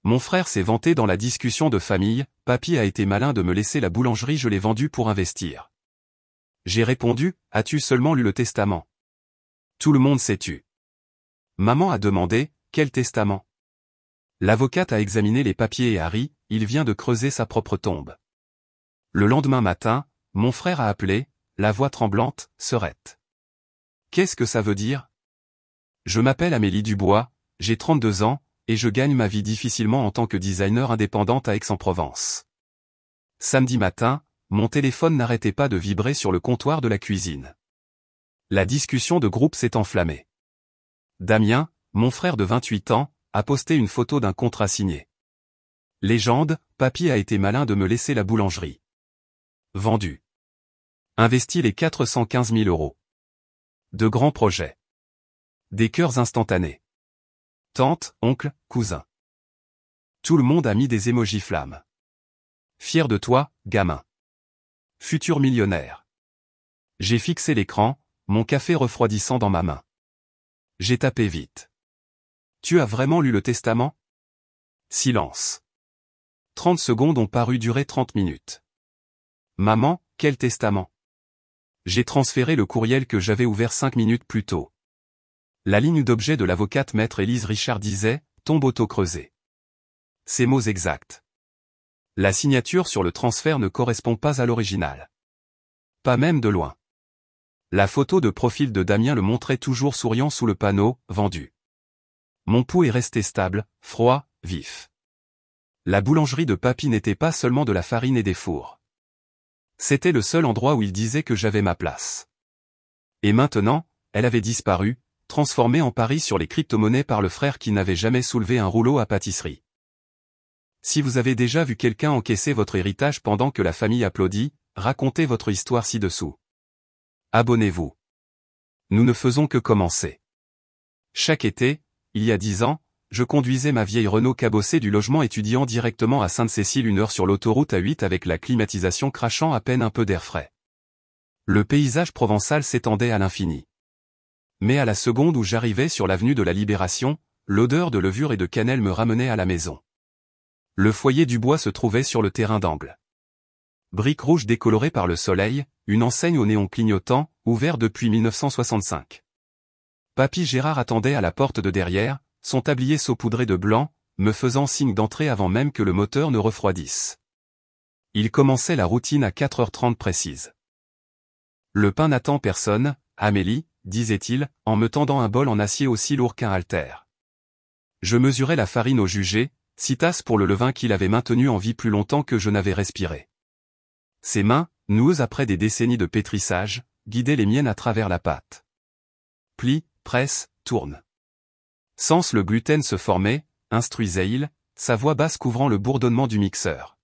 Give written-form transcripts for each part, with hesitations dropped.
Mon frère s'est vanté dans la discussion de famille, « Papy a été malin de me laisser la boulangerie, je l'ai vendue pour investir. » J'ai répondu, « As-tu seulement lu le testament ?» Tout le monde s'est tu. Maman a demandé, « Quel testament ?» L'avocate a examiné les papiers et a ri, il vient de creuser sa propre tombe. Le lendemain matin, mon frère a appelé, la voix tremblante, « Sœurette. Qu'est-ce que ça veut dire ? Je m'appelle Amélie Dubois, j'ai 32 ans, et je gagne ma vie difficilement en tant que designer indépendante à Aix-en-Provence. » Samedi matin, mon téléphone n'arrêtait pas de vibrer sur le comptoir de la cuisine. La discussion de groupe s'est enflammée. Damien, mon frère de 28 ans, a posté une photo d'un contrat signé. Légende, papy a été malin de me laisser la boulangerie. Vendu. Investi les 415 000 €. De grands projets. Des cœurs instantanés. Tante, oncle, cousin. Tout le monde a mis des émojis flammes. Fier de toi, gamin. Futur millionnaire. J'ai fixé l'écran, mon café refroidissant dans ma main. J'ai tapé vite. Tu as vraiment lu le testament ? Silence. 30 secondes ont paru durer 30 minutes. Maman, quel testament ? J'ai transféré le courriel que j'avais ouvert 5 minutes plus tôt. La ligne d'objet de l'avocate maître Élise Richard disait, tombe auto-creusée. Ces mots exacts. La signature sur le transfert ne correspond pas à l'original. Pas même de loin. La photo de profil de Damien le montrait toujours souriant sous le panneau « Vendu ». Mon pouls est resté stable, froid, vif. La boulangerie de papy n'était pas seulement de la farine et des fours. C'était le seul endroit où il disait que j'avais ma place. Et maintenant, elle avait disparu, transformée en pari sur les crypto-monnaies par le frère qui n'avait jamais soulevé un rouleau à pâtisserie. Si vous avez déjà vu quelqu'un encaisser votre héritage pendant que la famille applaudit, racontez votre histoire ci-dessous. Abonnez-vous. Nous ne faisons que commencer. Chaque été, il y a 10 ans, je conduisais ma vieille Renault cabossée du logement étudiant directement à Sainte-Cécile 1 heure sur l'autoroute A8 avec la climatisation crachant à peine un peu d'air frais. Le paysage provençal s'étendait à l'infini. Mais à la seconde où j'arrivais sur l'avenue de la Libération, l'odeur de levure et de cannelle me ramenait à la maison. Le foyer du bois se trouvait sur le terrain d'angle. Briques rouges décolorées par le soleil, une enseigne au néon clignotant, ouvert depuis 1965. Papy Gérard attendait à la porte de derrière, son tablier saupoudré de blanc, me faisant signe d'entrer avant même que le moteur ne refroidisse. Il commençait la routine à 4h30 précise. Le pain n'attend personne, Amélie, disait-il, en me tendant un bol en acier aussi lourd qu'un haltère. Je mesurais la farine au jugé, 6 tasses pour le levain qu'il avait maintenu en vie plus longtemps que je n'avais respiré. Ses mains, noueuses après des décennies de pétrissage, guidaient les miennes à travers la pâte. Plie, presse, tourne. Sans le gluten se formait, instruisait-il, sa voix basse couvrant le bourdonnement du mixeur.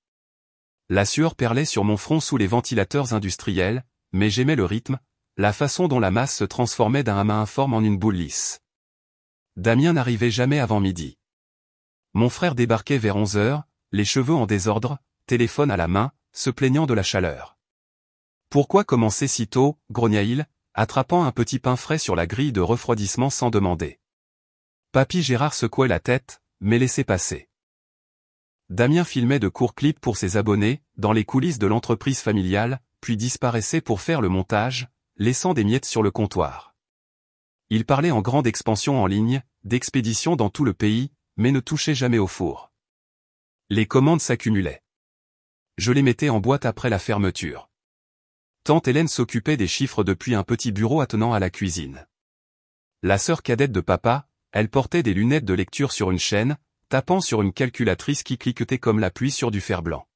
La sueur perlait sur mon front sous les ventilateurs industriels, mais j'aimais le rythme, la façon dont la masse se transformait d'un amas informe en une boule lisse. Damien n'arrivait jamais avant midi. Mon frère débarquait vers 11h, les cheveux en désordre, téléphone à la main, se plaignant de la chaleur. « Pourquoi commencer si tôt ?» grogna-t-il, attrapant un petit pain frais sur la grille de refroidissement sans demander. Papy Gérard secouait la tête, mais laissait passer. Damien filmait de courts clips pour ses abonnés, dans les coulisses de l'entreprise familiale, puis disparaissait pour faire le montage, laissant des miettes sur le comptoir. Il parlait en grande expansion en ligne, d'expéditions dans tout le pays, mais ne touchait jamais au four. Les commandes s'accumulaient. Je les mettais en boîte après la fermeture. Tante Hélène s'occupait des chiffres depuis un petit bureau attenant à la cuisine. La sœur cadette de papa, elle portait des lunettes de lecture sur une chaîne, tapant sur une calculatrice qui cliquetait comme la pluie sur du fer blanc.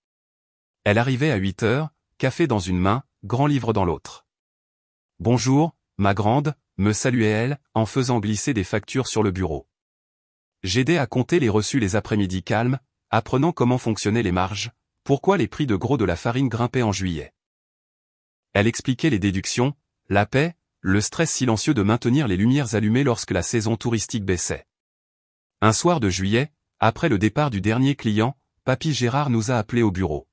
Elle arrivait à 8h, café dans une main, grand livre dans l'autre. « Bonjour, ma grande », me saluait-elle, en faisant glisser des factures sur le bureau. J'aidais à compter les reçus les après-midi calmes, apprenant comment fonctionnaient les marges, pourquoi les prix de gros de la farine grimpaient en juillet. Elle expliquait les déductions, la paix, le stress silencieux de maintenir les lumières allumées lorsque la saison touristique baissait. Un soir de juillet, après le départ du dernier client, papy Gérard nous a appelés au bureau.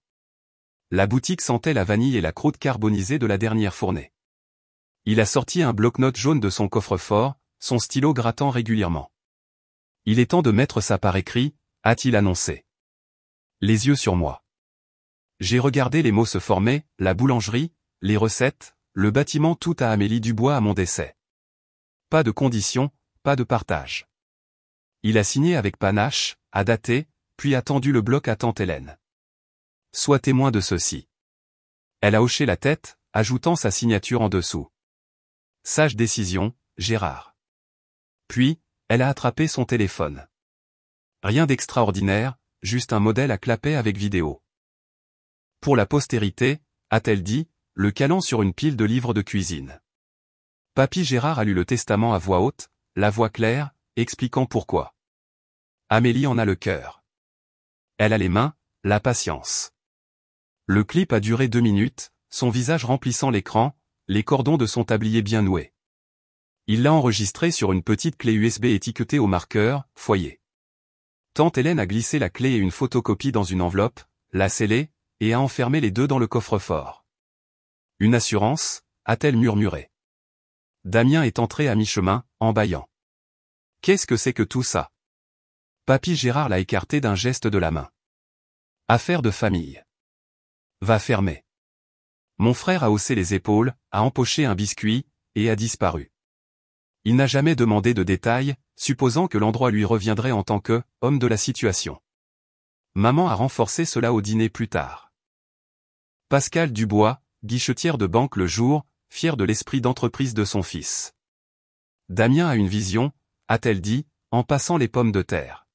La boutique sentait la vanille et la croûte carbonisée de la dernière fournée. Il a sorti un bloc-notes jaune de son coffre-fort, son stylo grattant régulièrement. « Il est temps de mettre ça par écrit, a-t-il annoncé. Les yeux sur moi. J'ai regardé les mots se former, la boulangerie, les recettes, le bâtiment, tout à Amélie Dubois à mon décès. Pas de conditions, pas de partage. Il a signé avec panache, a daté, puis a tendu le bloc à tante Hélène. Sois témoin de ceci. Elle a hoché la tête, ajoutant sa signature en dessous. Sage décision, Gérard. Puis, elle a attrapé son téléphone. Rien d'extraordinaire, juste un modèle à clapet avec vidéo. Pour la postérité, a-t-elle dit, le calant sur une pile de livres de cuisine. Papy Gérard a lu le testament à voix haute, la voix claire, expliquant pourquoi. Amélie en a le cœur. Elle a les mains, la patience. Le clip a duré 2 minutes, son visage remplissant l'écran, les cordons de son tablier bien noués. Il l'a enregistré sur une petite clé USB étiquetée au marqueur « Foyer ». Tante Hélène a glissé la clé et une photocopie dans une enveloppe, l'a scellée, et a enfermé les deux dans le coffre-fort. Une assurance, a-t-elle murmuré. Damien est entré à mi-chemin, en bâillant. Qu'est-ce que c'est que tout ça? Papy Gérard l'a écarté d'un geste de la main. Affaire de famille. Va fermer. Mon frère a haussé les épaules, a empoché un biscuit, et a disparu. Il n'a jamais demandé de détails, supposant que l'endroit lui reviendrait en tant que « homme de la situation ». Maman a renforcé cela au dîner plus tard. Pascal Dubois, guichetière de banque le jour, fière de l'esprit d'entreprise de son fils. Damien a une vision, a-t-elle dit, en passant les pommes de terre.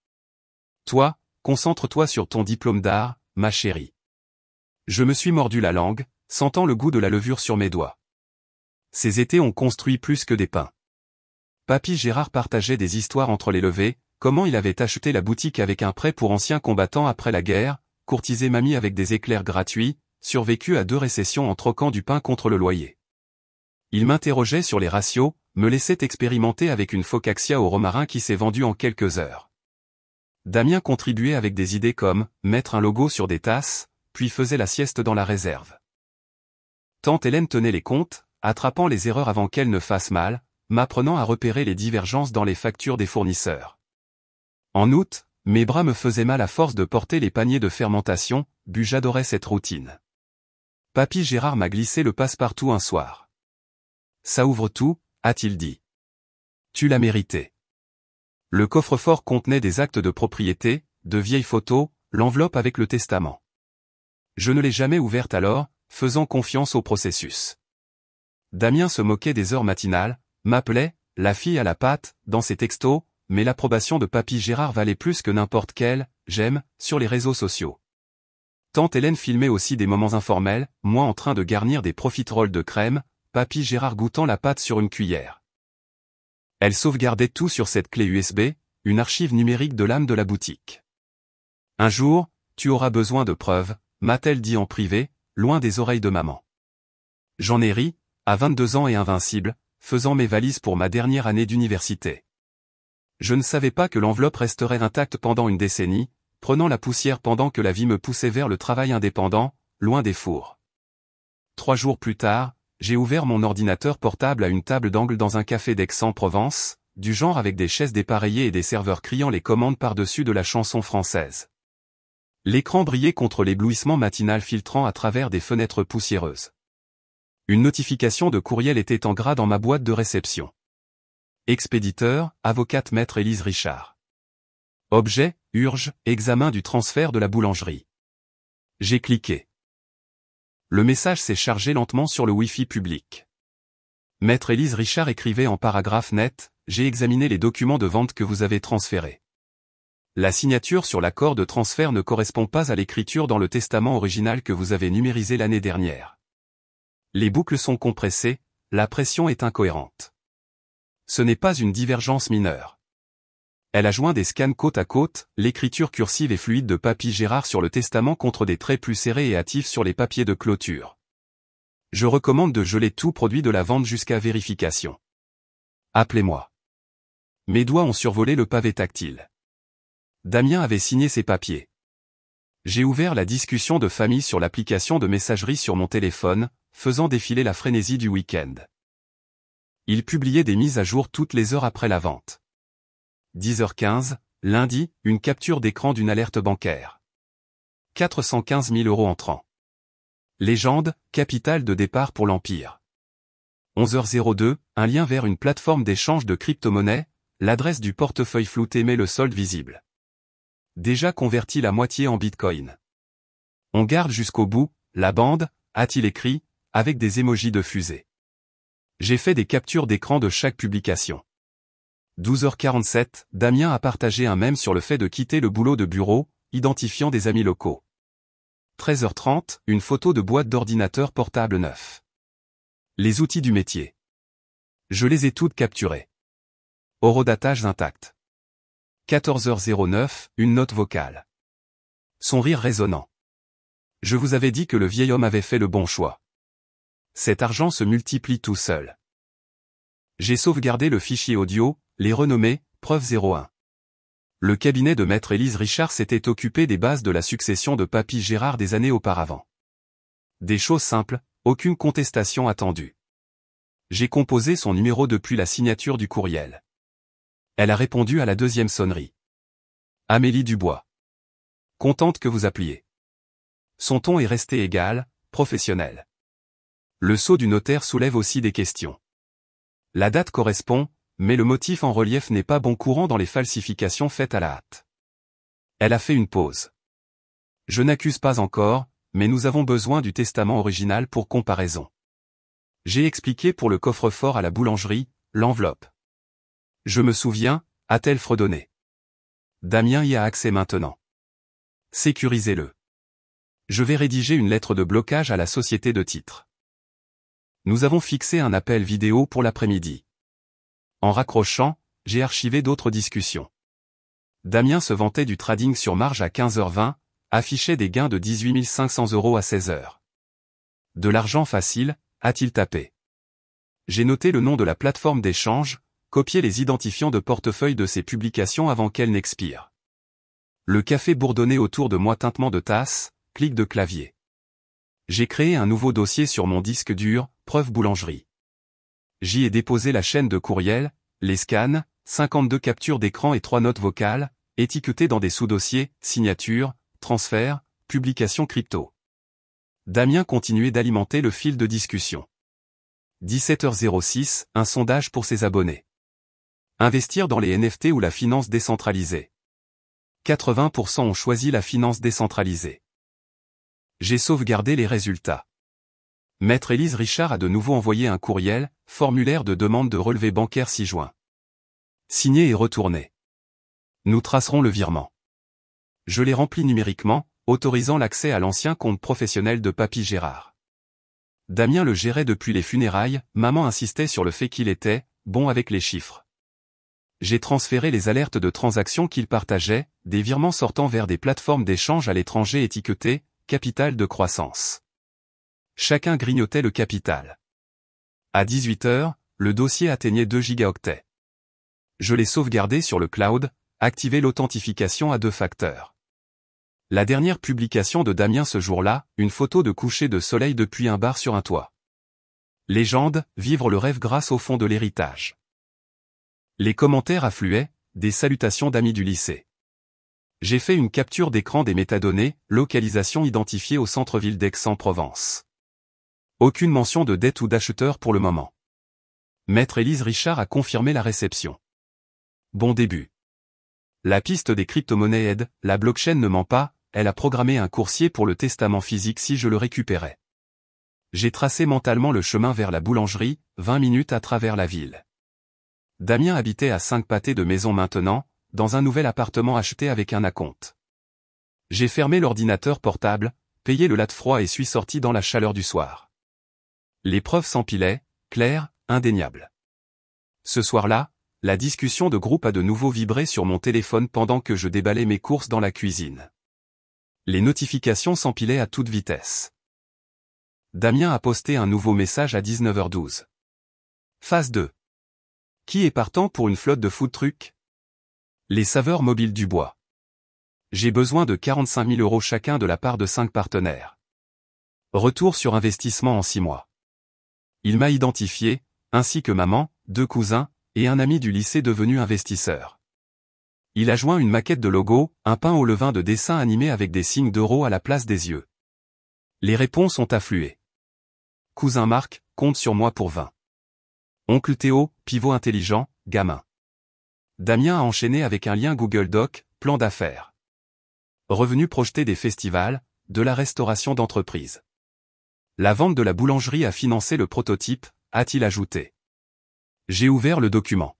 Toi, concentre-toi sur ton diplôme d'art, ma chérie. Je me suis mordu la langue, sentant le goût de la levure sur mes doigts. Ces étés ont construit plus que des pains. Papy Gérard partageait des histoires entre les levées, comment il avait acheté la boutique avec un prêt pour anciens combattants après la guerre, courtisé mamie avec des éclairs gratuits, survécu à 2 récessions en troquant du pain contre le loyer. Il m'interrogeait sur les ratios, me laissait expérimenter avec une focaccia au romarin qui s'est vendue en quelques heures. Damien contribuait avec des idées comme mettre un logo sur des tasses, puis faisait la sieste dans la réserve. Tante Hélène tenait les comptes, attrapant les erreurs avant qu'elles ne fassent mal, m'apprenant à repérer les divergences dans les factures des fournisseurs. En août, mes bras me faisaient mal à force de porter les paniers de fermentation, j'adorais cette routine. Papy Gérard m'a glissé le passe-partout un soir. Ça ouvre tout, a-t-il dit. Tu l'as mérité. Le coffre-fort contenait des actes de propriété, de vieilles photos, l'enveloppe avec le testament. Je ne l'ai jamais ouverte alors, faisant confiance au processus. Damien se moquait des heures matinales, m'appelait « la fille à la pâte » dans ses textos, mais l'approbation de Papy Gérard valait plus que n'importe quel « j'aime » sur les réseaux sociaux. Tante Hélène filmait aussi des moments informels, moi en train de garnir des profiteroles de crème, Papy Gérard goûtant la pâte sur une cuillère. Elle sauvegardait tout sur cette clé USB, une archive numérique de l'âme de la boutique. Un jour, tu auras besoin de preuves, m'a-t-elle dit en privé, loin des oreilles de maman. J'en ai ri, à 22 ans et invincible, faisant mes valises pour ma dernière année d'université. Je ne savais pas que l'enveloppe resterait intacte pendant une décennie, prenant la poussière pendant que la vie me poussait vers le travail indépendant, loin des fours. 3 jours plus tard, j'ai ouvert mon ordinateur portable à une table d'angle dans un café d'Aix-en-Provence, du genre avec des chaises dépareillées et des serveurs criant les commandes par-dessus de la chanson française. L'écran brillait contre l'éblouissement matinal filtrant à travers des fenêtres poussiéreuses. Une notification de courriel était en gras dans ma boîte de réception. Expéditeur, avocate maître Élise Richard. Objet, urge, examen du transfert de la boulangerie. J'ai cliqué. Le message s'est chargé lentement sur le Wi-Fi public. Maître Élise Richard écrivait en paragraphe net, « J'ai examiné les documents de vente que vous avez transférés. La signature sur l'accord de transfert ne correspond pas à l'écriture dans le testament original que vous avez numérisé l'année dernière. Les boucles sont compressées, la pression est incohérente. Ce n'est pas une divergence mineure. » Elle a joint des scans côte à côte, l'écriture cursive et fluide de Papy Gérard sur le testament contre des traits plus serrés et hâtifs sur les papiers de clôture. Je recommande de geler tout produit de la vente jusqu'à vérification. Appelez-moi. Mes doigts ont survolé le pavé tactile. Damien avait signé ses papiers. J'ai ouvert la discussion de famille sur l'application de messagerie sur mon téléphone, faisant défiler la frénésie du week-end. Il publiait des mises à jour toutes les heures après la vente. 10h15, Lundi, une capture d'écran d'une alerte bancaire. 415 000 € entrants. Légende, capital de départ pour l'Empire. 11h02, un lien vers une plateforme d'échange de crypto-monnaies, l'adresse du portefeuille flouté mais le solde visible. Déjà converti la moitié en Bitcoin. On garde jusqu'au bout, la bande, a-t-il écrit, avec des émojis de fusée. J'ai fait des captures d'écran de chaque publication. 12h47, Damien a partagé un mème sur le fait de quitter le boulot de bureau, identifiant des amis locaux. 13h30, une photo de boîte d'ordinateur portable neuf. Les outils du métier. Je les ai toutes capturées. Horodatage intact. 14h09, une note vocale. Son rire résonnant. Je vous avais dit que le vieil homme avait fait le bon choix. Cet argent se multiplie tout seul. J'ai sauvegardé le fichier audio, les renommés, preuve 01. Le cabinet de maître Élise Richard s'était occupé des bases de la succession de Papy Gérard des années auparavant. Des choses simples, aucune contestation attendue. J'ai composé son numéro depuis la signature du courriel. Elle a répondu à la deuxième sonnerie. Amélie Dubois. Contente que vous appeliez. Son ton est resté égal, professionnel. Le sceau du notaire soulève aussi des questions. La date correspond, mais le motif en relief n'est pas bon courant dans les falsifications faites à la hâte. Elle a fait une pause. Je n'accuse pas encore, mais nous avons besoin du testament original pour comparaison. J'ai expliqué pour le coffre-fort à la boulangerie, l'enveloppe. Je me souviens, a-t-elle fredonné. Damien y a accès maintenant. Sécurisez-le. Je vais rédiger une lettre de blocage à la société de titres. Nous avons fixé un appel vidéo pour l'après-midi. En raccrochant, j'ai archivé d'autres discussions. Damien se vantait du trading sur marge à 15h20, affichait des gains de 18 500 € à 16h. De l'argent facile, a-t-il tapé. J'ai noté le nom de la plateforme d'échange, copié les identifiants de portefeuille de ses publications avant qu'elles n'expirent. Le café bourdonnait autour de moi, tintement de tasse, clic de clavier. J'ai créé un nouveau dossier sur mon disque dur, preuve boulangerie. J'y ai déposé la chaîne de courriel, les scans, 52 captures d'écran et 3 notes vocales, étiquetées dans des sous-dossiers, signatures, transferts, publications crypto. Damien continuait d'alimenter le fil de discussion. 17h06, un sondage pour ses abonnés. Investir dans les NFT ou la finance décentralisée. 80% ont choisi la finance décentralisée. J'ai sauvegardé les résultats. Maître Élise Richard a de nouveau envoyé un courriel, formulaire de demande de relevé bancaire 6 juin. Signé et retourné. Nous tracerons le virement. Je l'ai rempli numériquement, autorisant l'accès à l'ancien compte professionnel de Papy Gérard. Damien le gérait depuis les funérailles, maman insistait sur le fait qu'il était bon avec les chiffres. J'ai transféré les alertes de transactions qu'il partageait, des virements sortant vers des plateformes d'échange à l'étranger étiquetées « Capital de croissance ». Chacun grignotait le capital. À 18h, le dossier atteignait 2 gigaoctets. Je l'ai sauvegardé sur le cloud, activé l'authentification à 2 facteurs. La dernière publication de Damien ce jour-là, une photo de coucher de soleil depuis un bar sur un toit. Légende, vivre le rêve grâce au fond de l'héritage. Les commentaires affluaient, des salutations d'amis du lycée. J'ai fait une capture d'écran des métadonnées, localisation identifiée au centre-ville d'Aix-en-Provence. Aucune mention de dette ou d'acheteur pour le moment. Maître Élise Richard a confirmé la réception. Bon début. La piste des crypto-monnaies aide, la blockchain ne ment pas, elle a programmé un coursier pour le testament physique si je le récupérais. J'ai tracé mentalement le chemin vers la boulangerie, 20 minutes à travers la ville. Damien habitait à 5 pâtés de maison maintenant, dans un nouvel appartement acheté avec un acompte. J'ai fermé l'ordinateur portable, payé le latte froid et suis sorti dans la chaleur du soir. Les preuves s'empilaient, claires, indéniables. Ce soir-là, la discussion de groupe a de nouveau vibré sur mon téléphone pendant que je déballais mes courses dans la cuisine. Les notifications s'empilaient à toute vitesse. Damien a posté un nouveau message à 19h12. Phase 2. Qui est partant pour une flotte de food trucks? Les saveurs mobiles du bois. J'ai besoin de 45 000 € chacun de la part de 5 partenaires. Retour sur investissement en 6 mois. Il m'a identifié, ainsi que maman, 2 cousins, et un ami du lycée devenu investisseur. Il a joint une maquette de logo, un pain au levain de dessin animé avec des signes d'euros à la place des yeux. Les réponses ont afflué. Cousin Marc, compte sur moi pour 20. Oncle Théo, pivot intelligent, gamin. Damien a enchaîné avec un lien Google Doc, plan d'affaires. Revenus projetés des festivals, de la restauration d'entreprise. La vente de la boulangerie a financé le prototype, a-t-il ajouté. J'ai ouvert le document.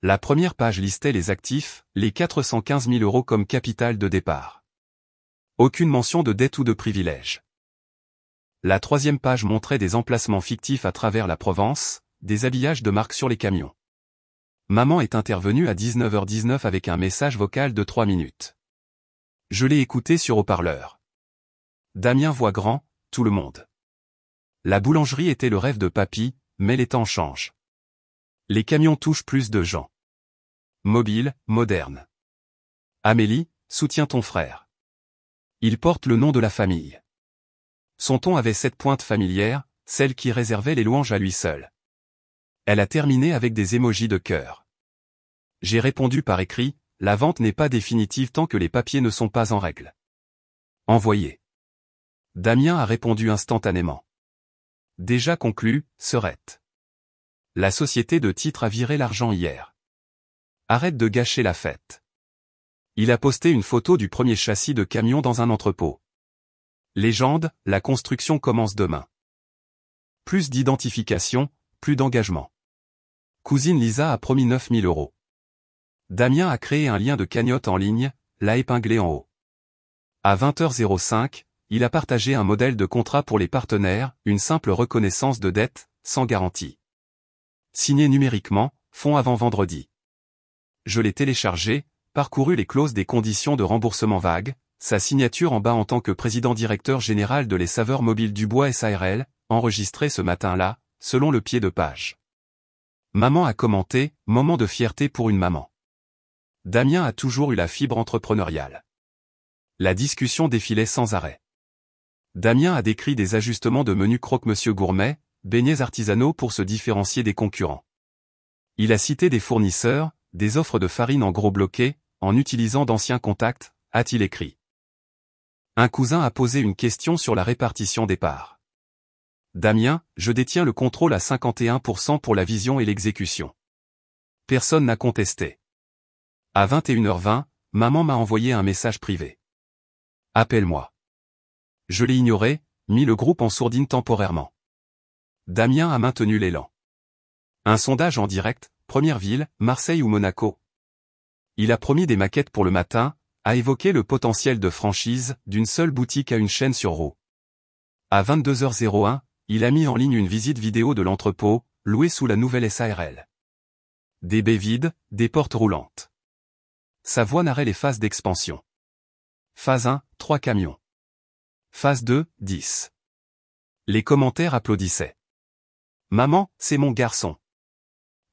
La première page listait les actifs, les 415 000 euros comme capital de départ. Aucune mention de dette ou de privilège. La troisième page montrait des emplacements fictifs à travers la Provence, des habillages de marque sur les camions. Maman est intervenue à 19h19 avec un message vocal de 3 minutes. Je l'ai écouté sur haut-parleur. Damien voit grand, tout le monde. La boulangerie était le rêve de papy, mais les temps changent. Les camions touchent plus de gens. Mobile, moderne. Amélie, soutiens ton frère. Il porte le nom de la famille. Son ton avait cette pointe familière, celle qui réservait les louanges à lui seul. Elle a terminé avec des émojis de cœur. J'ai répondu par écrit, la vente n'est pas définitive tant que les papiers ne sont pas en règle. Envoyé. Damien a répondu instantanément. Déjà conclu, Serette. La société de titres a viré l'argent hier. Arrête de gâcher la fête. Il a posté une photo du premier châssis de camion dans un entrepôt. Légende, la construction commence demain. Plus d'identification, plus d'engagement. Cousine Lisa a promis 9 000 euros. Damien a créé un lien de cagnotte en ligne, l'a épinglé en haut. À 20h05, il a partagé un modèle de contrat pour les partenaires, une simple reconnaissance de dette, sans garantie. Signé numériquement, fonds avant vendredi. Je l'ai téléchargé, parcouru les clauses des conditions de remboursement vagues, sa signature en bas en tant que président-directeur général de Les Saveurs Mobiles du Bois SARL, enregistré ce matin-là, selon le pied de page. Maman a commenté, moment de fierté pour une maman. Damien a toujours eu la fibre entrepreneuriale. La discussion défilait sans arrêt. Damien a décrit des ajustements de menu croque-monsieur gourmet, beignets artisanaux pour se différencier des concurrents. Il a cité des fournisseurs, des offres de farine en gros bloqués, en utilisant d'anciens contacts, a-t-il écrit. Un cousin a posé une question sur la répartition des parts. Damien, je détiens le contrôle à 51% pour la vision et l'exécution. Personne n'a contesté. À 21h20, maman m'a envoyé un message privé. Appelle-moi. Je l'ai ignoré, mis le groupe en sourdine temporairement. Damien a maintenu l'élan. Un sondage en direct, première ville, Marseille ou Monaco. Il a promis des maquettes pour le matin, a évoqué le potentiel de franchise, d'une seule boutique à une chaîne sur roues. À 22h01, il a mis en ligne une visite vidéo de l'entrepôt, loué sous la nouvelle SARL. Des baies vides, des portes roulantes. Sa voix narrait les phases d'expansion. Phase 1, 3 camions. Phase 2, 10. Les commentaires applaudissaient. Maman, c'est mon garçon.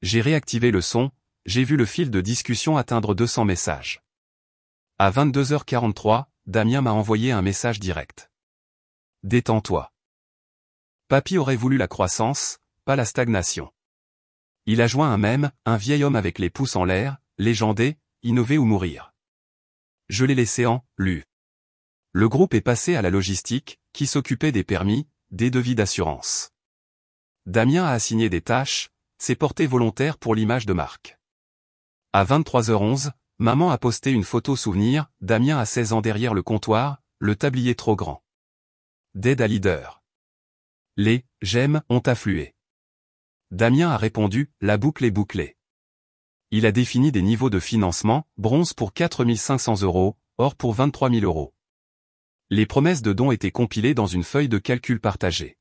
J'ai réactivé le son, j'ai vu le fil de discussion atteindre 200 messages. À 22h43, Damien m'a envoyé un message direct. Détends-toi. Papy aurait voulu la croissance, pas la stagnation. Il a joint un mème, un vieil homme avec les pouces en l'air, légendé, innover ou mourir. Je l'ai laissé en lu. Le groupe est passé à la logistique, qui s'occupait des permis, des devis d'assurance. Damien a assigné des tâches, s'est porté volontaire pour l'image de marque. À 23h11, maman a posté une photo souvenir, Damien a 16 ans derrière le comptoir, le tablier trop grand. D'aide à leader. Les « j'aime » ont afflué. Damien a répondu, la boucle est bouclée. Il a défini des niveaux de financement, bronze pour 4 500 €, or pour 23 000 €. Les promesses de dons étaient compilées dans une feuille de calcul partagée.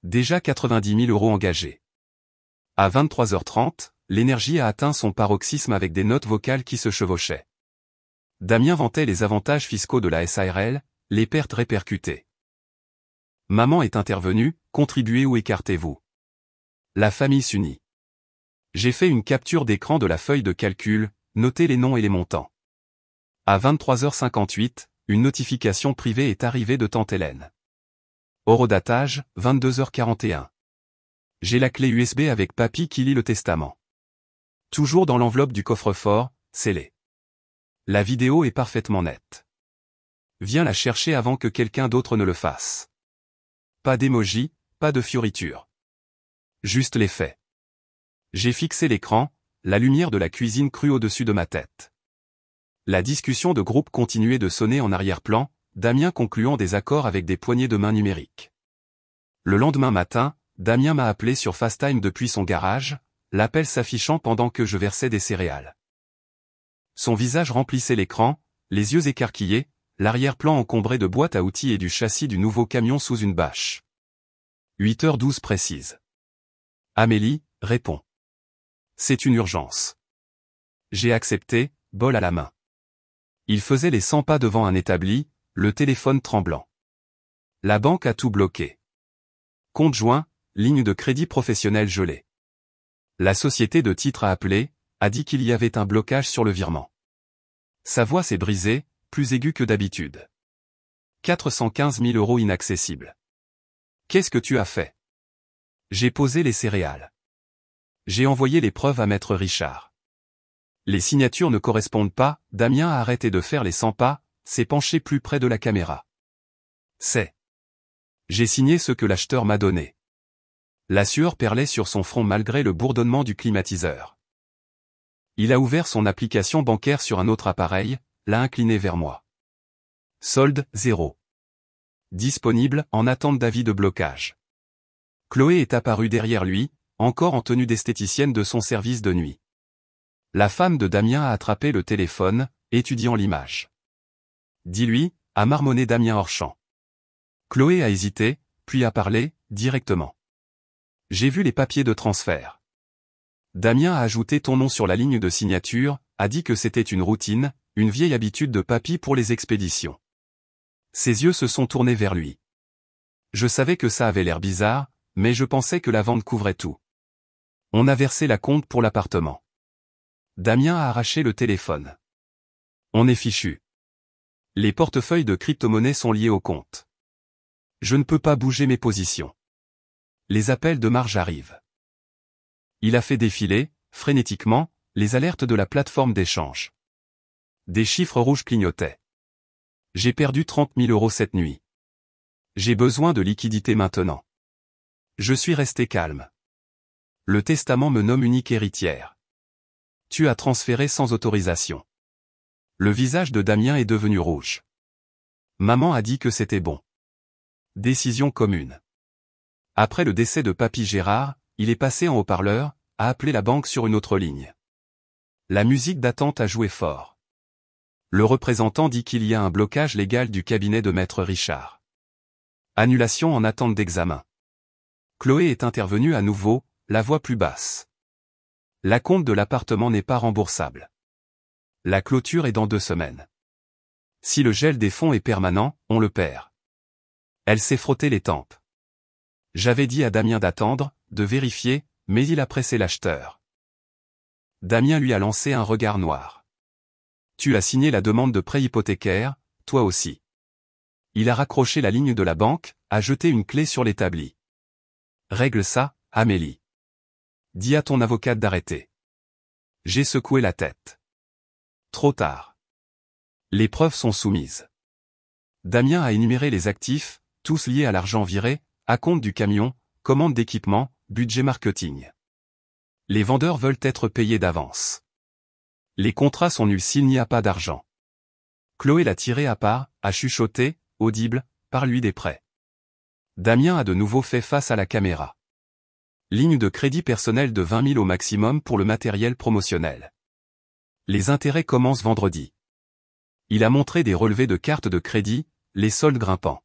Déjà 90 000 € engagés. À 23h30, l'énergie a atteint son paroxysme avec des notes vocales qui se chevauchaient. Damien vantait les avantages fiscaux de la SARL, les pertes répercutées. Maman est intervenue, contribuez ou écartez-vous. La famille s'unit. J'ai fait une capture d'écran de la feuille de calcul, notez les noms et les montants. À 23h58, une notification privée est arrivée de tante Hélène. Horodatage, 22h41. J'ai la clé USB avec papy qui lit le testament. Toujours dans l'enveloppe du coffre-fort, scellé. La vidéo est parfaitement nette. Viens la chercher avant que quelqu'un d'autre ne le fasse. Pas d'émoji, pas de fioriture. Juste les faits. J'ai fixé l'écran, la lumière de la cuisine crue au-dessus de ma tête. La discussion de groupe continuait de sonner en arrière-plan, Damien concluant des accords avec des poignées de main numériques. Le lendemain matin, Damien m'a appelé sur FaceTime depuis son garage, l'appel s'affichant pendant que je versais des céréales. Son visage remplissait l'écran, les yeux écarquillés, l'arrière-plan encombré de boîtes à outils et du châssis du nouveau camion sous une bâche. 8h12 précise. Amélie, répond. C'est une urgence. J'ai accepté, bol à la main. Il faisait les 100 pas devant un établi, le téléphone tremblant. La banque a tout bloqué. Compte joint, ligne de crédit professionnel gelée. La société de titres a appelé, a dit qu'il y avait un blocage sur le virement. Sa voix s'est brisée, plus aiguë que d'habitude. 415 000 € inaccessibles. Qu'est-ce que tu as fait? J'ai posé les céréales. J'ai envoyé les preuves à maître Richard. Les signatures ne correspondent pas, Damien a arrêté de faire les 100 pas, s'est penché plus près de la caméra. J'ai signé ce que l'acheteur m'a donné. La sueur perlait sur son front malgré le bourdonnement du climatiseur. Il a ouvert son application bancaire sur un autre appareil, l'a incliné vers moi. Solde, 0. Disponible, en attente d'avis de blocage. Chloé est apparue derrière lui, encore en tenue d'esthéticienne de son service de nuit. La femme de Damien a attrapé le téléphone, étudiant l'image. Dis-lui, a marmonné Damien hors champ. Chloé a hésité, puis a parlé, directement. J'ai vu les papiers de transfert. Damien a ajouté ton nom sur la ligne de signature, a dit que c'était une routine, une vieille habitude de papy pour les expéditions. Ses yeux se sont tournés vers lui. Je savais que ça avait l'air bizarre, mais je pensais que la vente couvrait tout. On a versé la compte pour l'appartement. Damien a arraché le téléphone. On est fichu. Les portefeuilles de crypto-monnaies sont liés au compte. Je ne peux pas bouger mes positions. Les appels de marge arrivent. Il a fait défiler, frénétiquement, les alertes de la plateforme d'échange. Des chiffres rouges clignotaient. J'ai perdu 30 000 € cette nuit. J'ai besoin de liquidité maintenant. Je suis resté calme. Le testament me nomme unique héritière. Tu as transféré sans autorisation. Le visage de Damien est devenu rouge. Maman a dit que c'était bon. Décision commune. Après le décès de papy Gérard, il est passé en haut-parleur, a appelé la banque sur une autre ligne. La musique d'attente a joué fort. Le représentant dit qu'il y a un blocage légal du cabinet de maître Richard. Annulation en attente d'examen. Chloé est intervenue à nouveau, la voix plus basse. L'acompte de l'appartement n'est pas remboursable. La clôture est dans 2 semaines. Si le gel des fonds est permanent, on le perd. Elle s'est frotté les tempes. J'avais dit à Damien d'attendre, de vérifier, mais il a pressé l'acheteur. Damien lui a lancé un regard noir. Tu as signé la demande de prêt hypothécaire, toi aussi. Il a raccroché la ligne de la banque, a jeté une clé sur l'établi. Règle ça, Amélie. Dis à ton avocate d'arrêter. J'ai secoué la tête. Trop tard. Les preuves sont soumises. Damien a énuméré les actifs, tous liés à l'argent viré, acompte du camion, commande d'équipement, budget marketing. Les vendeurs veulent être payés d'avance. Les contrats sont nuls s'il n'y a pas d'argent. Chloé l'a tiré à part, a chuchoté, audible, parle-lui des prêts. Damien a de nouveau fait face à la caméra. Ligne de crédit personnel de 20 000 au maximum pour le matériel promotionnel. Les intérêts commencent vendredi. Il a montré des relevés de cartes de crédit, les soldes grimpants.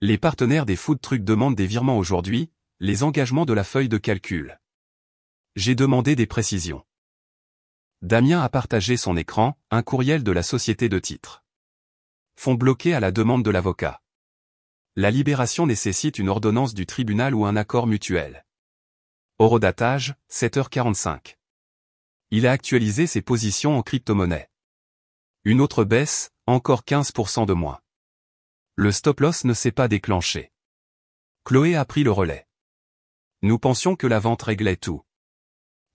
Les partenaires des food trucks demandent des virements aujourd'hui, les engagements de la feuille de calcul. J'ai demandé des précisions. Damien a partagé son écran, un courriel de la société de titres. Fonds bloqués à la demande de l'avocat. La libération nécessite une ordonnance du tribunal ou un accord mutuel. Horodatage, 7h45. Il a actualisé ses positions en crypto-monnaie. Une autre baisse, encore 15% de moins. Le stop-loss ne s'est pas déclenché. Chloé a pris le relais. Nous pensions que la vente réglait tout.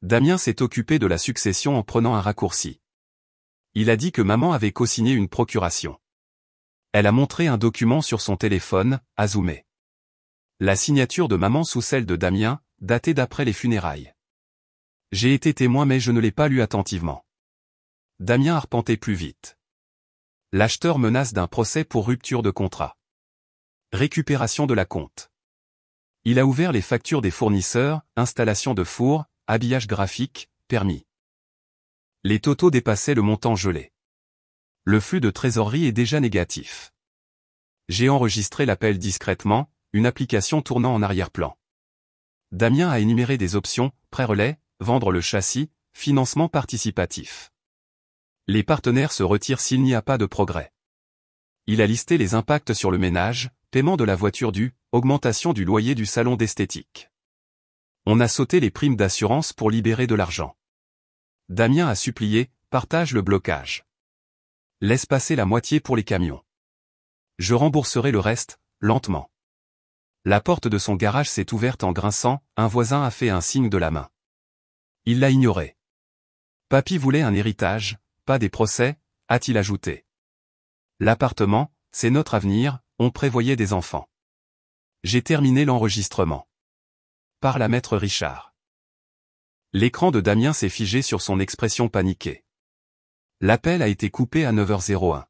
Damien s'est occupé de la succession en prenant un raccourci. Il a dit que maman avait co-signé une procuration. Elle a montré un document sur son téléphone, a zoomé. La signature de maman sous celle de Damien, datée d'après les funérailles. J'ai été témoin mais je ne l'ai pas lu attentivement. Damien arpentait plus vite. L'acheteur menace d'un procès pour rupture de contrat. Récupération de la compte. Il a ouvert les factures des fournisseurs, installation de four, habillage graphique, permis. Les totaux dépassaient le montant gelé. Le flux de trésorerie est déjà négatif. J'ai enregistré l'appel discrètement, une application tournant en arrière-plan. Damien a énuméré des options, prêt-relais, vendre le châssis, financement participatif. Les partenaires se retirent s'il n'y a pas de progrès. Il a listé les impacts sur le ménage, paiement de la voiture due, augmentation du loyer du salon d'esthétique. On a sauté les primes d'assurance pour libérer de l'argent. Damien a supplié, partage le blocage. Laisse passer la moitié pour les camions. Je rembourserai le reste, lentement. La porte de son garage s'est ouverte en grinçant, un voisin a fait un signe de la main. Il l'a ignoré. Papy voulait un héritage, pas des procès, a-t-il ajouté. L'appartement, c'est notre avenir, on prévoyait des enfants. J'ai terminé l'enregistrement. Parle à maître Richard. L'écran de Damien s'est figé sur son expression paniquée. L'appel a été coupé à 9h01.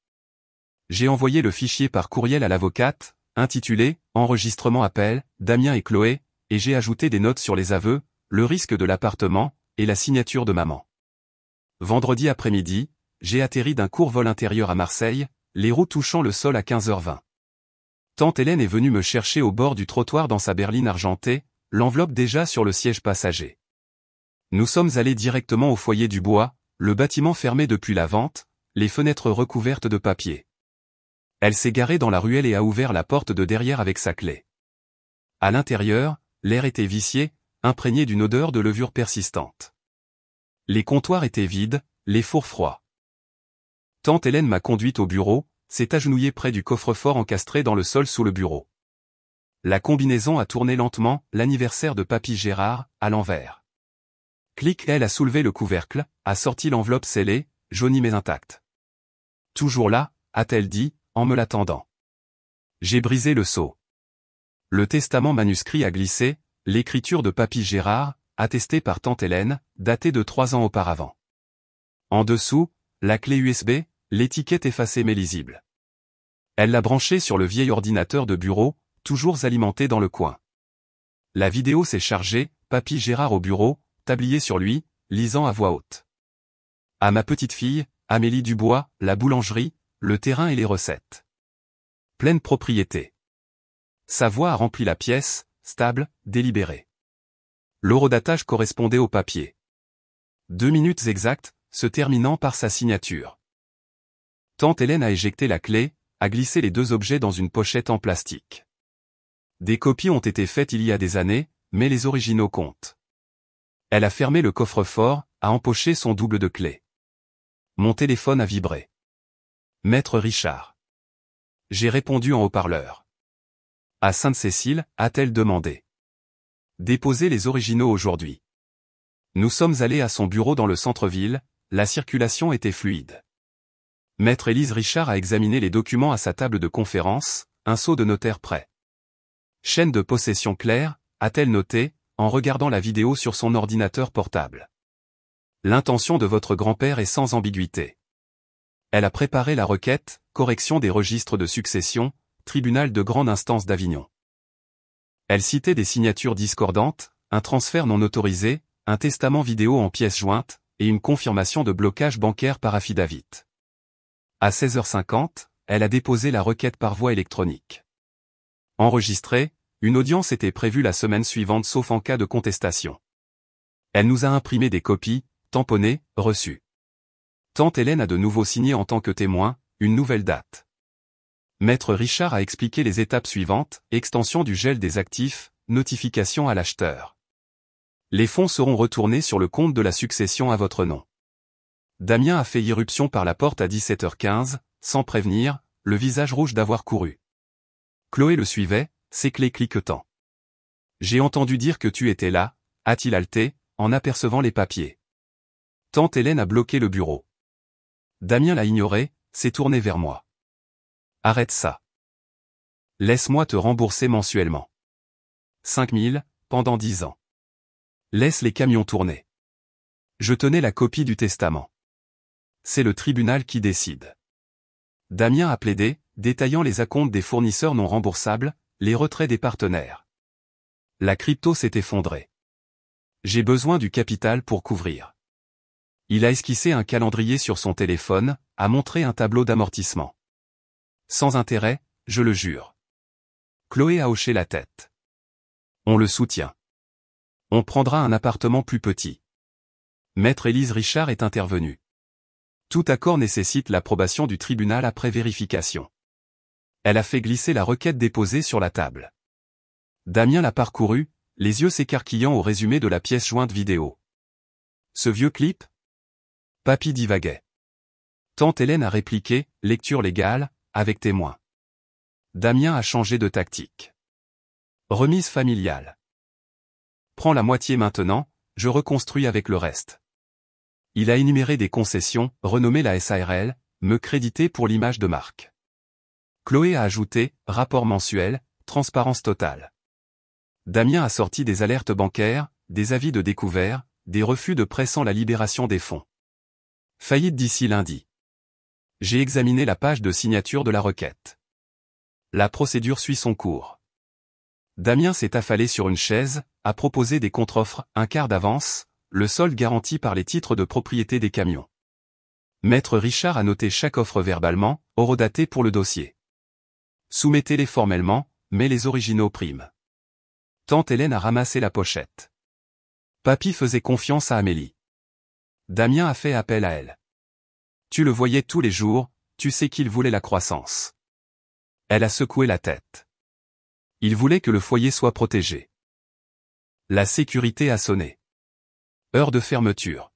J'ai envoyé le fichier par courriel à l'avocate, intitulé « Enregistrement appel, Damien et Chloé », et j'ai ajouté des notes sur les aveux, le risque de l'appartement, et la signature de maman. Vendredi après-midi, j'ai atterri d'un court vol intérieur à Marseille, les roues touchant le sol à 15h20. Tante Hélène est venue me chercher au bord du trottoir dans sa berline argentée, l'enveloppe déjà sur le siège passager. Nous sommes allés directement au foyer du bois, le bâtiment fermé depuis la vente, les fenêtres recouvertes de papier. Elle s'est garée dans la ruelle et a ouvert la porte de derrière avec sa clé. À l'intérieur, l'air était vicié, imprégné d'une odeur de levure persistante. Les comptoirs étaient vides, les fours froids. Tante Hélène m'a conduite au bureau, s'est agenouillée près du coffre-fort encastré dans le sol sous le bureau. La combinaison a tourné lentement, l'anniversaire de Papy Gérard, à l'envers. Clic, elle a soulevé le couvercle, a sorti l'enveloppe scellée, jaunie mais intacte. Toujours là, a-t-elle dit, en me l'attendant. J'ai brisé le sceau. Le testament manuscrit a glissé, l'écriture de Papy Gérard, attestée par tante Hélène, datée de 3 ans auparavant. En dessous, la clé USB, l'étiquette effacée mais lisible. Elle l'a branchée sur le vieil ordinateur de bureau, toujours alimenté dans le coin. La vidéo s'est chargée, Papy Gérard au bureau, tablier sur lui, lisant à voix haute. À ma petite fille, Amélie Dubois, la boulangerie, le terrain et les recettes. Pleine propriété. Sa voix a rempli la pièce, stable, délibérée. L'horodatage correspondait au papier. 2 minutes exactes, se terminant par sa signature. Tante Hélène a éjecté la clé, a glissé les 2 objets dans une pochette en plastique. Des copies ont été faites il y a des années, mais les originaux comptent. Elle a fermé le coffre-fort, a empoché son double de clés. Mon téléphone a vibré. Maître Richard. J'ai répondu en haut-parleur. À Sainte-Cécile, a-t-elle demandé. Déposez les originaux aujourd'hui. Nous sommes allés à son bureau dans le centre-ville, la circulation était fluide. Maître Élise Richard a examiné les documents à sa table de conférence, un sceau de notaire prêt. Chaîne de possession claire, a-t-elle noté, en regardant la vidéo sur son ordinateur portable. L'intention de votre grand-père est sans ambiguïté. Elle a préparé la requête, correction des registres de succession, tribunal de grande instance d'Avignon. Elle citait des signatures discordantes, un transfert non autorisé, un testament vidéo en pièces jointes, et une confirmation de blocage bancaire par affidavit. À 16h50, elle a déposé la requête par voie électronique. Enregistrée, une audience était prévue la semaine suivante sauf en cas de contestation. Elle nous a imprimé des copies, tamponnées, reçues. Tante Hélène a de nouveau signé en tant que témoin, une nouvelle date. Maître Richard a expliqué les étapes suivantes, extension du gel des actifs, notification à l'acheteur. Les fonds seront retournés sur le compte de la succession à votre nom. Damien a fait irruption par la porte à 17h15, sans prévenir, le visage rouge d'avoir couru. Chloé le suivait, ses clés cliquetant. J'ai entendu dire que tu étais là, a-t-il haleté, en apercevant les papiers. Tante Hélène a bloqué le bureau. Damien l'a ignoré, s'est tourné vers moi. Arrête ça. Laisse-moi te rembourser mensuellement. 5 000, pendant 10 ans. Laisse les camions tourner. Je tenais la copie du testament. C'est le tribunal qui décide. Damien a plaidé, détaillant les acomptes des fournisseurs non remboursables, les retraits des partenaires. La crypto s'est effondrée. J'ai besoin du capital pour couvrir. Il a esquissé un calendrier sur son téléphone, a montré un tableau d'amortissement. Sans intérêt, je le jure. Chloé a hoché la tête. On le soutient. On prendra un appartement plus petit. Maître Élise Richard est intervenue. Tout accord nécessite l'approbation du tribunal après vérification. Elle a fait glisser la requête déposée sur la table. Damien l'a parcouru, les yeux s'écarquillant au résumé de la pièce jointe vidéo. Ce vieux clip? Papy divaguait. Tante Hélène a répliqué, lecture légale, avec témoin. Damien a changé de tactique. Remise familiale. Prends la moitié maintenant, je reconstruis avec le reste. Il a énuméré des concessions, renommé la SARL, me créditer pour l'image de marque. Chloé a ajouté, rapport mensuel, transparence totale. Damien a sorti des alertes bancaires, des avis de découvert, des refus de prêt sans la libération des fonds. Faillite d'ici lundi. J'ai examiné la page de signature de la requête. La procédure suit son cours. Damien s'est affalé sur une chaise, a proposé des contre-offres, un quart d'avance, le solde garanti par les titres de propriété des camions. Maître Richard a noté chaque offre verbalement, horodatée pour le dossier. Soumettez-les formellement, mais les originaux priment. Tante Hélène a ramassé la pochette. Papy faisait confiance à Amélie. Damien a fait appel à elle. Tu le voyais tous les jours, tu sais qu'il voulait la croissance. Elle a secoué la tête. Il voulait que le foyer soit protégé. La sécurité a sonné. Heure de fermeture.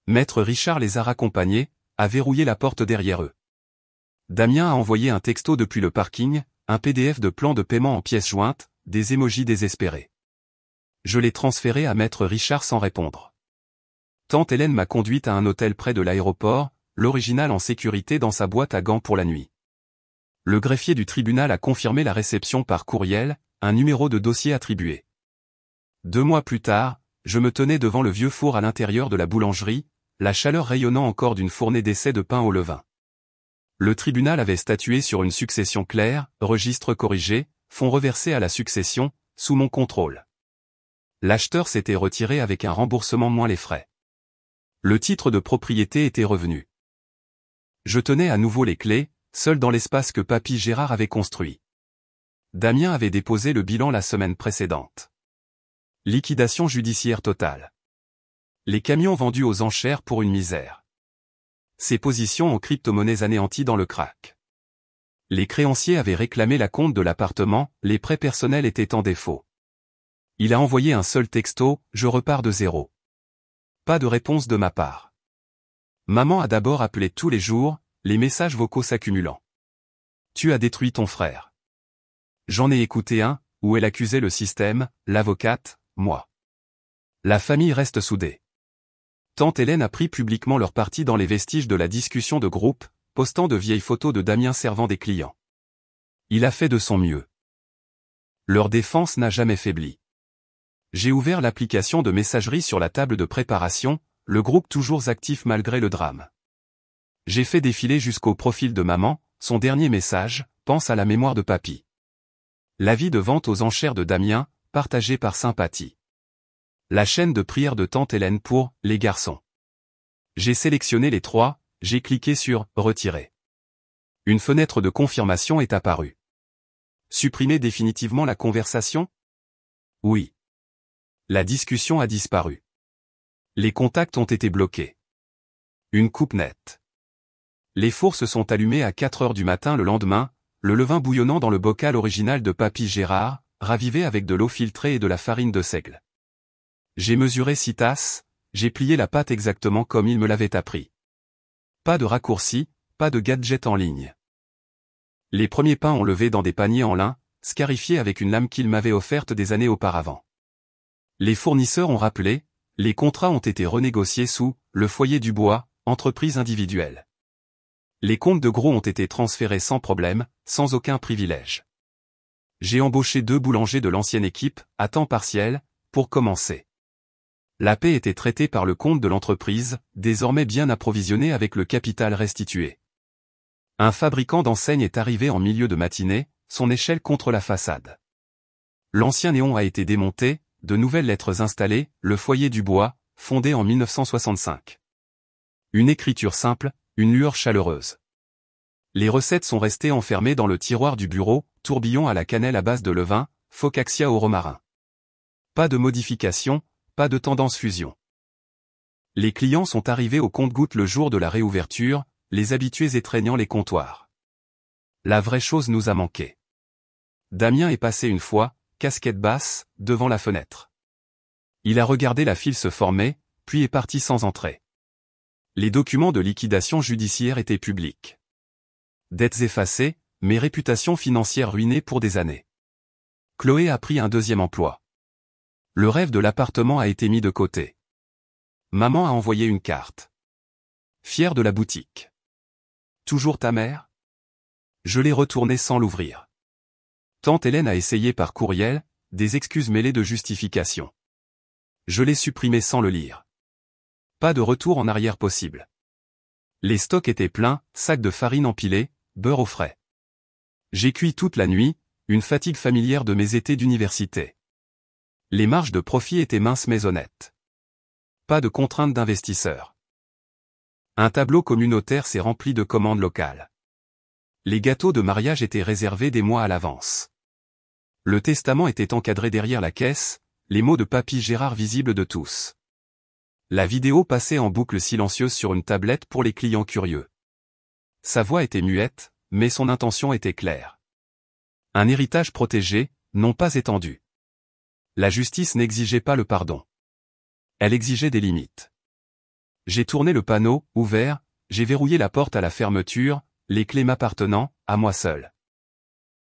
Maître Richard les a raccompagnés, a verrouillé la porte derrière eux. Damien a envoyé un texto depuis le parking, un PDF de plan de paiement en pièces jointes, des émojis désespérés. Je l'ai transféré à Maître Richard sans répondre. Tante Hélène m'a conduite à un hôtel près de l'aéroport, l'original en sécurité dans sa boîte à gants pour la nuit. Le greffier du tribunal a confirmé la réception par courriel, un numéro de dossier attribué. 2 mois plus tard, je me tenais devant le vieux four à l'intérieur de la boulangerie, la chaleur rayonnant encore d'une fournée d'essais de pain au levain. Le tribunal avait statué sur une succession claire, registre corrigé, fonds reversés à la succession, sous mon contrôle. L'acheteur s'était retiré avec un remboursement moins les frais. Le titre de propriété était revenu. Je tenais à nouveau les clés, seul dans l'espace que Papy Gérard avait construit. Damien avait déposé le bilan la semaine précédente. Liquidation judiciaire totale. Les camions vendus aux enchères pour une misère. Ses positions en crypto-monnaies anéanties dans le crack. Les créanciers avaient réclamé l'acompte de l'appartement, les prêts personnels étaient en défaut. Il a envoyé un seul texto, je repars de zéro. Pas de réponse de ma part. Maman a d'abord appelé tous les jours, les messages vocaux s'accumulant. Tu as détruit ton frère. J'en ai écouté un, où elle accusait le système, l'avocate, moi. La famille reste soudée. Tante Hélène a pris publiquement leur parti dans les vestiges de la discussion de groupe, postant de vieilles photos de Damien servant des clients. Il a fait de son mieux. Leur défense n'a jamais faibli. J'ai ouvert l'application de messagerie sur la table de préparation, le groupe toujours actif malgré le drame. J'ai fait défiler jusqu'au profil de maman, son dernier message, pense à la mémoire de papy. L'avis de vente aux enchères de Damien, partagé par sympathie. La chaîne de prière de tante Hélène pour « Les garçons ». J'ai sélectionné les 3, j'ai cliqué sur « Retirer ». Une fenêtre de confirmation est apparue. Supprimer définitivement la conversation? Oui. La discussion a disparu. Les contacts ont été bloqués. Une coupe nette. Les fours se sont allumés à 4 heures du matin le lendemain, le levain bouillonnant dans le bocal original de Papy Gérard, ravivé avec de l'eau filtrée et de la farine de seigle. J'ai mesuré 6 tasses, j'ai plié la pâte exactement comme il me l'avait appris. Pas de raccourci, pas de gadget en ligne. Les premiers pains ont levé dans des paniers en lin, scarifiés avec une lame qu'il m'avait offerte des années auparavant. Les fournisseurs ont rappelé, les contrats ont été renégociés sous « le foyer du bois », entreprise individuelle. Les comptes de gros ont été transférés sans problème, sans aucun privilège. J'ai embauché 2 boulangers de l'ancienne équipe, à temps partiel, pour commencer. La paie était traitée par le compte de l'entreprise, désormais bien approvisionné avec le capital restitué. Un fabricant d'enseignes est arrivé en milieu de matinée, son échelle contre la façade. L'ancien néon a été démonté, de nouvelles lettres installées, le foyer du bois, fondé en 1965. Une écriture simple, une lueur chaleureuse. Les recettes sont restées enfermées dans le tiroir du bureau, tourbillon à la cannelle à base de levain, focaccia au romarin. Pas de modification, pas de tendance fusion. Les clients sont arrivés au compte-gouttes le jour de la réouverture, les habitués étreignant les comptoirs. La vraie chose nous a manqué. Damien est passé une fois, casquette basse, devant la fenêtre. Il a regardé la file se former, puis est parti sans entrer. Les documents de liquidation judiciaire étaient publics. Dettes effacées, mais réputation financière ruinée pour des années. Chloé a pris un 2e emploi. Le rêve de l'appartement a été mis de côté. Maman a envoyé une carte. Fière de la boutique. Toujours ta mère? Je l'ai retournée sans l'ouvrir. Tante Hélène a essayé par courriel, des excuses mêlées de justifications. Je l'ai supprimé sans le lire. Pas de retour en arrière possible. Les stocks étaient pleins, sacs de farine empilés, beurre au frais. J'ai cuit toute la nuit, une fatigue familière de mes étés d'université. Les marges de profit étaient minces mais honnêtes. Pas de contraintes d'investisseurs. Un tableau communautaire s'est rempli de commandes locales. Les gâteaux de mariage étaient réservés des mois à l'avance. Le testament était encadré derrière la caisse, les mots de Papy Gérard visibles de tous. La vidéo passait en boucle silencieuse sur une tablette pour les clients curieux. Sa voix était muette, mais son intention était claire. Un héritage protégé, non pas étendu. La justice n'exigeait pas le pardon. Elle exigeait des limites. J'ai tourné le panneau, ouvert, j'ai verrouillé la porte à la fermeture, les clés m'appartenant, à moi seul.